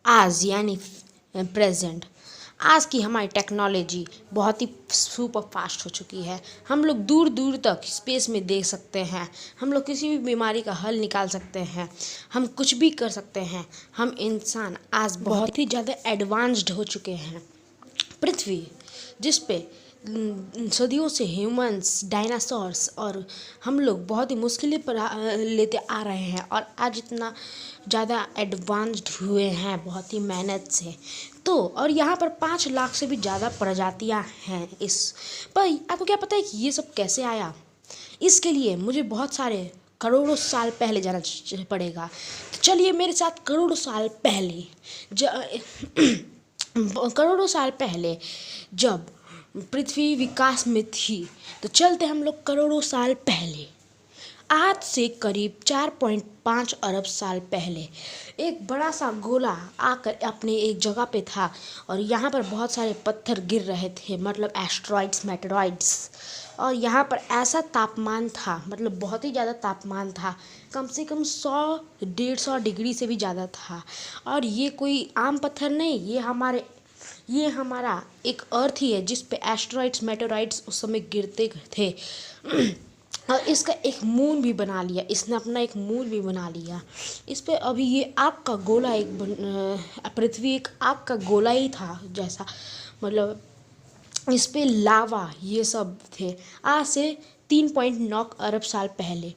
आज यानी प्रेजेंट। आज की हमारी टेक्नोलॉजी बहुत ही सुपर फास्ट हो चुकी है। हम लोग दूर दूर तक स्पेस में देख सकते हैं। हम लोग किसी भी बीमारी का हल निकाल सकते हैं। हम कुछ भी कर सकते हैं। हम इंसान आज बहुत ही ज़्यादा एडवांस्ड हो चुके हैं। पृथ्वी जिस पे सदियों से ह्यूमंस, डायनासोर्स और हम लोग बहुत ही मुश्किलें पर लेते आ रहे हैं और आज इतना ज़्यादा एडवांस्ड हुए हैं बहुत ही मेहनत से। तो और यहाँ पर 5 लाख से भी ज़्यादा प्रजातियाँ हैं इस पर। आपको क्या पता है कि ये सब कैसे आया? इसके लिए मुझे बहुत सारे करोड़ों साल पहले जाना पड़ेगा। तो चलिए मेरे साथ करोड़ों साल पहले करोड़ों साल पहले जब पृथ्वी विकास में थी, तो चलते हम लोग करोड़ों साल पहले। आज से करीब 4.5 अरब साल पहले एक बड़ा सा गोला आकर अपने एक जगह पे था और यहाँ पर बहुत सारे पत्थर गिर रहे थे, मतलब एस्ट्रॉइड्स, मेटेरॉइड्स। और यहाँ पर ऐसा तापमान था, मतलब बहुत ही ज़्यादा तापमान था, कम से कम 100-150 डिग्री से भी ज़्यादा था। और ये कोई आम पत्थर नहीं, ये हमारा एक अर्थ ही है जिस पे एस्ट्रॉइड्स, मेटेरॉइड्स उस समय गिरते थे। और इसका एक मून भी बना लिया, इसने अपना एक मून भी बना लिया। इस पे अभी ये आग का गोला पृथ्वी एक आग का गोला ही था जैसा, मतलब इस पे लावा ये सब थे। आज से 3.9 अरब साल पहले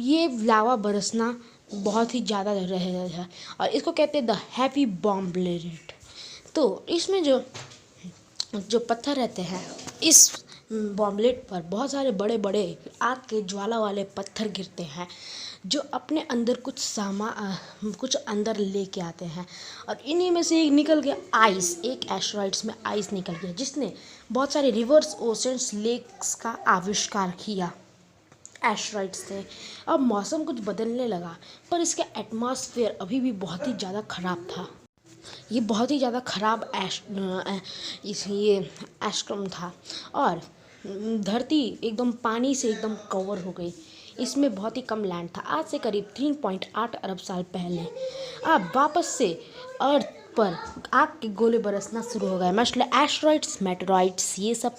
ये लावा बरसना बहुत ही ज़्यादा रह रहा है और इसको कहते हैं द हैप्पी बॉम्ब ब्लेड। तो इसमें जो जो पत्थर रहते हैं, इस बॉम्बलेट पर बहुत सारे बड़े बड़े आग के ज्वाला वाले पत्थर गिरते हैं जो अपने अंदर कुछ अंदर लेके आते हैं। और इन्हीं में से एक निकल गया आइस, एक एस्टेरॉइड्स में आइस निकल गया जिसने बहुत सारे रिवर्स, ओशंस, लेक्स का आविष्कार किया एस्टेरॉइड्स से। अब मौसम कुछ बदलने लगा पर इसका एटमॉस्फेयर अभी भी बहुत ही ज़्यादा ख़राब था। ये बहुत ही ज़्यादा ख़राब ये एस्ट्रम था और धरती एकदम पानी से एकदम कवर हो गई। इसमें बहुत ही कम लैंड था। आज से करीब 3.8 अरब साल पहले अब वापस से अर्थ पर आग के गोले बरसना शुरू हो गए, मतलब एस्ट्रॉइड्स, मेटेरॉइड्स ये सब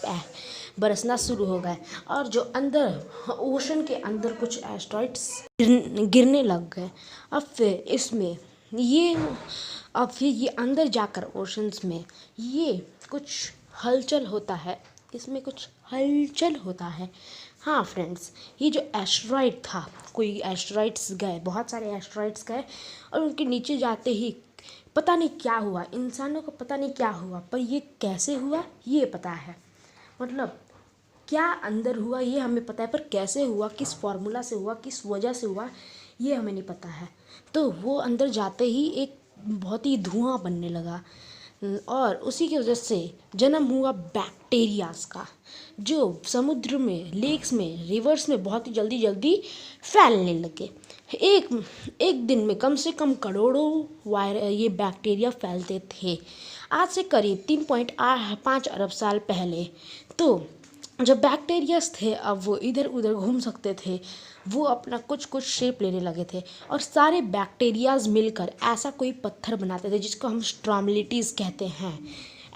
बरसना शुरू हो गए। और जो अंदर ओशन के अंदर कुछ एस्ट्रॉइड्स गिरने लग गए। अब फिर ये अंदर जाकर ओशंस में ये कुछ हलचल होता है, इसमें कुछ हलचल होता है। हाँ फ्रेंड्स, ये जो एस्टेरॉइड था, कोई एस्टेरॉइड्स गए, बहुत सारे एस्टेरॉइड्स गए और उनके नीचे जाते ही पता नहीं क्या हुआ, इंसानों को पता नहीं क्या हुआ, पर ये कैसे हुआ ये पता है। मतलब क्या अंदर हुआ ये हमें पता है, पर कैसे हुआ, किस फॉर्मूला से हुआ, किस वजह से हुआ ये हमें नहीं पता है। तो वो अंदर जाते ही एक बहुत ही धुआं बनने लगा और उसी की वजह से जन्म हुआ बैक्टीरियाज का, जो समुद्र में, लेक्स में, रिवर्स में बहुत ही जल्दी जल्दी फैलने लगे। एक दिन में कम से कम करोड़ों ये बैक्टीरिया फैलते थे। आज से करीब 3.5 अरब साल पहले तो जब बैक्टीरियाज थे, अब वो इधर उधर घूम सकते थे, वो अपना कुछ कुछ शेप लेने लगे थे और सारे बैक्टीरियाज मिलकर ऐसा कोई पत्थर बनाते थे जिसको हम स्ट्रॉमलिटीज कहते हैं।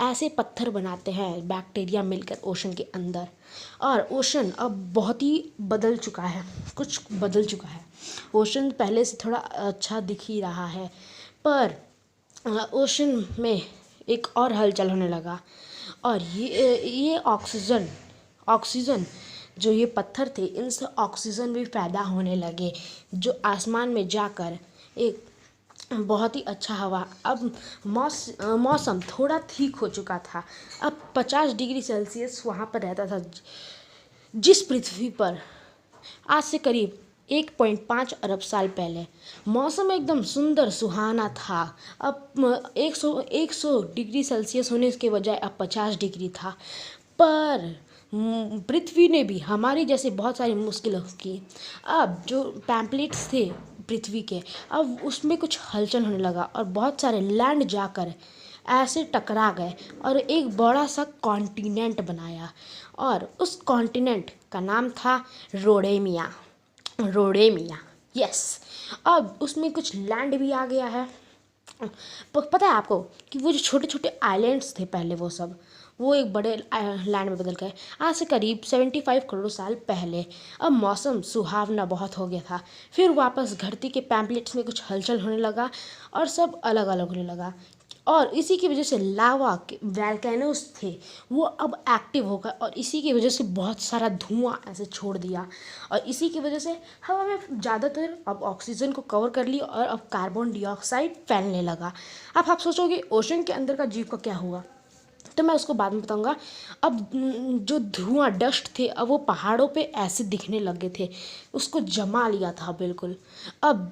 ऐसे पत्थर बनाते हैं बैक्टीरिया मिलकर ओशन के अंदर। और ओशन अब बहुत ही बदल चुका है, कुछ बदल चुका है। ओशन पहले से थोड़ा अच्छा दिख ही रहा है, पर ओशन में एक और हलचल होने लगा और ये ऑक्सीजन जो ये पत्थर थे, इनसे ऑक्सीजन भी पैदा होने लगे जो आसमान में जाकर एक बहुत ही अच्छा हवा। अब मौसम थोड़ा ठीक हो चुका था। अब 50 डिग्री सेल्सियस वहाँ पर रहता था जिस पृथ्वी पर आज से करीब 1.5 अरब साल पहले मौसम एकदम सुंदर सुहाना था। अब 100 डिग्री सेल्सियस होने के बजाय अब 50 डिग्री था। पर पृथ्वी ने भी हमारी जैसे बहुत सारी मुश्किलों की। अब जो पैम्पलेट्स थे पृथ्वी के, अब उसमें कुछ हलचल होने लगा और बहुत सारे लैंड जाकर ऐसे टकरा गए और एक बड़ा सा कॉन्टिनेंट बनाया और उस कॉन्टिनेंट का नाम था रोडेमिया। यस, अब उसमें कुछ लैंड भी आ गया है पता है आपको कि वो जो छोटे छोटे आइलैंड्स थे पहले, वो एक बड़े लैंड में बदल गए। आज से करीब 75 करोड़ साल पहले। अब मौसम सुहावना बहुत हो गया था। फिर वापस धरती के पैम्पलेट्स में कुछ हलचल होने लगा और सब अलग अलग होने लगा। और इसी की वजह से लावा के वैल्केनोस थे वो अब एक्टिव हो गए, और इसी की वजह से बहुत सारा धुआं ऐसे छोड़ दिया, और इसी की वजह से हवा में ज़्यादातर अब ऑक्सीजन को कवर कर लिया और अब कार्बन डाइऑक्साइड फैलने लगा। अब आप सोचोगे ओशन के अंदर का जीव का क्या हुआ, तो मैं उसको बाद में बताऊंगा। अब जो धुआं डस्ट थे अब वो पहाड़ों पे ऐसे दिखने लगे थे, उसको जमा लिया था बिल्कुल। अब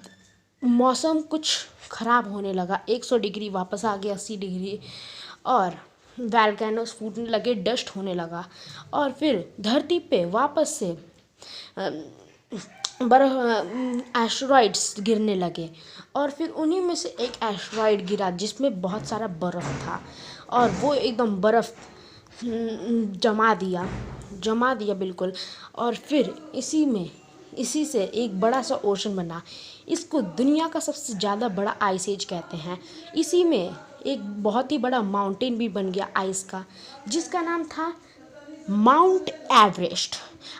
मौसम कुछ ख़राब होने लगा, 100 डिग्री वापस आ गया 80 डिग्री, और वैल्केनोस फूटने लगे, डस्ट होने लगा, और फिर धरती पे वापस से बर्फ एस्टेरॉइड्स गिरने लगे। और फिर उन्हीं में से एक एस्टेरॉइड गिरा जिसमें बहुत सारा बर्फ़ था, और वो एकदम बर्फ़ जमा दिया बिल्कुल। और फिर इसी से एक बड़ा सा ओशन बना। इसको दुनिया का सबसे ज़्यादा बड़ा आइस एज कहते हैं। इसी में एक बहुत ही बड़ा माउंटेन भी बन गया आइस का, जिसका नाम था माउंट एवरेस्ट।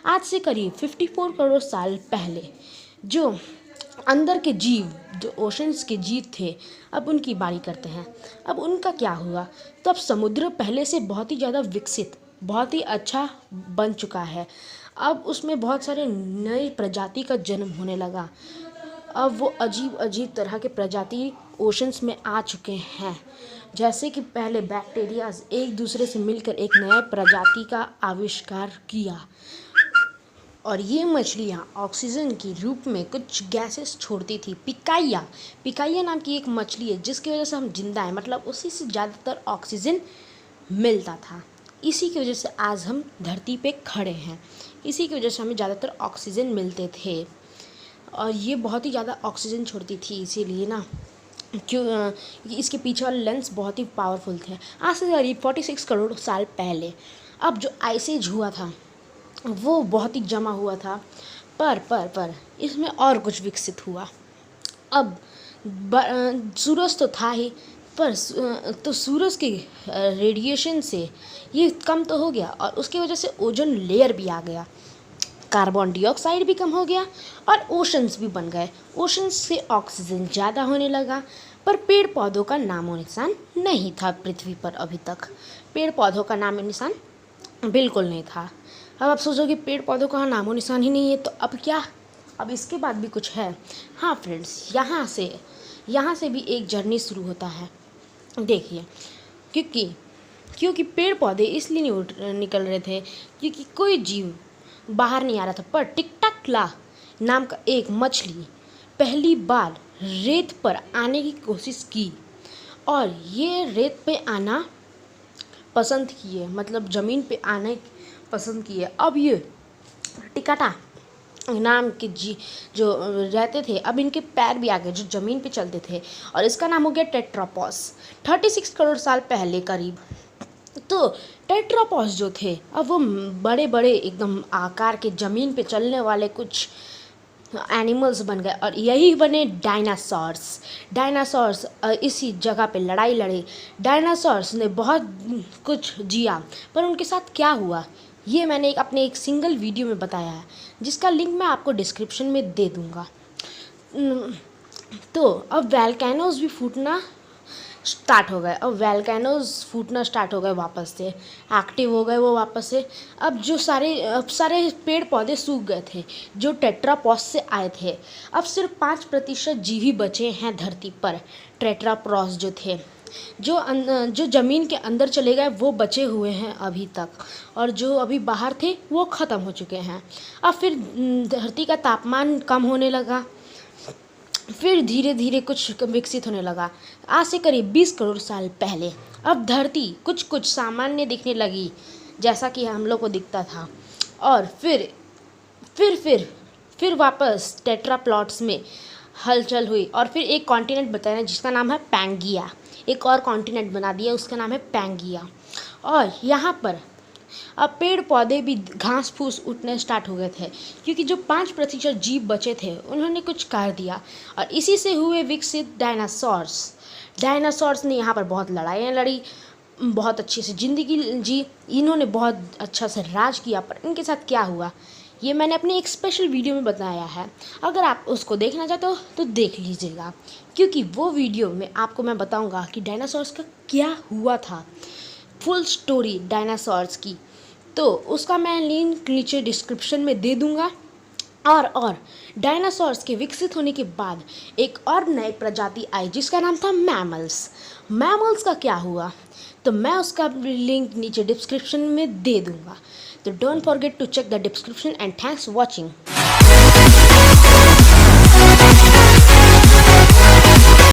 आज से करीब 54 करोड़ साल पहले जो अंदर के जीव, जो ओशंस के जीव थे, अब उनकी बारी करते हैं। अब उनका क्या हुआ, तब समुद्र पहले से बहुत ही ज़्यादा विकसित, बहुत ही अच्छा बन चुका है। अब उसमें बहुत सारे नए प्रजाति का जन्म होने लगा। अब वो अजीब अजीब तरह के प्रजाति ओशंस में आ चुके हैं। जैसे कि पहले बैक्टीरियाज एक दूसरे से मिलकर एक नया प्रजाति का आविष्कार किया, और ये मछलियाँ ऑक्सीजन के रूप में कुछ गैसेस छोड़ती थी। पिकाइया नाम की एक मछली है जिसकी वजह से हम जिंदा हैं, मतलब उसी से ज़्यादातर ऑक्सीजन मिलता था। इसी की वजह से आज हम धरती पे खड़े हैं, इसी की वजह से हमें ज़्यादातर ऑक्सीजन मिलते थे, और ये बहुत ही ज़्यादा ऑक्सीजन छोड़ती थी, इसीलिए ना क्यों इसके पीछे वाले लेंस बहुत ही पावरफुल थे। आज से करीब 46 करोड़ साल पहले अब जो आइस एज हुआ था वो बहुत ही जमा हुआ था, पर इसमें और कुछ विकसित हुआ। अब सूरज तो था ही, पर तो सूरज के रेडिएशन से ये कम तो हो गया, और उसकी वजह से ओजोन लेयर भी आ गया, कार्बन डाइऑक्साइड भी कम हो गया, और ओशंस भी बन गए। ओशंस से ऑक्सीजन ज़्यादा होने लगा, पर पेड़ पौधों का नामो निशान नहीं था पृथ्वी पर। अभी तक पेड़ पौधों का नामो निशान बिल्कुल नहीं था। अब आप सोचोगे पेड़ पौधों का नामो निशान ही नहीं है, तो अब क्या, अब इसके बाद भी कुछ है। हाँ फ्रेंड्स, यहाँ से भी एक जर्नी शुरू होता है। देखिए, क्योंकि पेड़ पौधे इसलिए नहीं निकल रहे थे क्योंकि कोई जीव बाहर नहीं आ रहा था, पर टिकटकला नाम का एक मछली पहली बार रेत पर आने की कोशिश की, और ये रेत पे आना पसंद किए, मतलब ज़मीन पे आने पसंद किए। अब ये टिकाटा नाम के जो रहते थे, अब इनके पैर भी आ गए जो ज़मीन पे चलते थे, और इसका नाम हो गया टेट्रापॉस। 36 करोड़ साल पहले करीब। तो टेट्रापॉस जो थे अब वो बड़े बड़े एकदम आकार के ज़मीन पे चलने वाले कुछ एनिमल्स बन गए, और यही बने डायनासोर्स। इसी जगह पे लड़ाई लड़े। डायनासोर्स ने बहुत कुछ जिया, पर उनके साथ क्या हुआ ये मैंने अपने एक सिंगल वीडियो में बताया है, जिसका लिंक मैं आपको डिस्क्रिप्शन में दे दूँगा। तो अब वैल्केनोज भी फूटना स्टार्ट हो गए। अब वैल्केनोज फूटना स्टार्ट हो गए, वापस से एक्टिव हो गए वो वापस से। अब सारे पेड़ पौधे सूख गए थे जो टेट्रापॉस से आए थे। अब सिर्फ 5% जीव ही बचे हैं धरती पर। टेट्रापॉस जो थे, जो ज़मीन के अंदर चले गए वो बचे हुए हैं अभी तक, और जो अभी बाहर थे वो ख़त्म हो चुके हैं। अब फिर धरती का तापमान कम होने लगा, फिर धीरे धीरे कुछ विकसित होने लगा। आज से करीब 20 करोड़ साल पहले अब धरती कुछ सामान्य दिखने लगी, जैसा कि हम लोग को दिखता था। और फिर वापस टेट्राप्लॉट्स में हलचल हुई, और फिर एक कॉन्टिनेंट बताया जिसका नाम है पैंगिया। एक और कॉन्टिनेंट बना दिया, उसका नाम है पैंगिया। और यहाँ पर अब पेड़ पौधे भी घास फूस उठने स्टार्ट हो गए थे, क्योंकि जो 5% जीव बचे थे उन्होंने कुछ कर दिया, और इसी से हुए विकसित डायनासोर्स। डायनासोर्स ने यहाँ पर बहुत लड़ाइयाँ लड़ी, बहुत अच्छे से ज़िंदगी जी, इन्होंने बहुत अच्छा से राज किया, पर इनके साथ क्या हुआ ये मैंने अपने एक स्पेशल वीडियो में बताया है। अगर आप उसको देखना चाहते हो तो देख लीजिएगा, क्योंकि वो वीडियो में आपको मैं बताऊंगा कि डायनासोर्स का क्या हुआ था, फुल स्टोरी डायनासोर्स की। तो उसका मैं लिंक नीचे डिस्क्रिप्शन में दे दूंगा। और डायनासोर्स के विकसित होने के बाद एक और नई प्रजाति आई जिसका नाम था मैमल्स। मैमल्स का क्या हुआ तो मैं उसका लिंक नीचे डिस्क्रिप्शन में दे दूंगा। तो don't forget to check the description and thanks watching.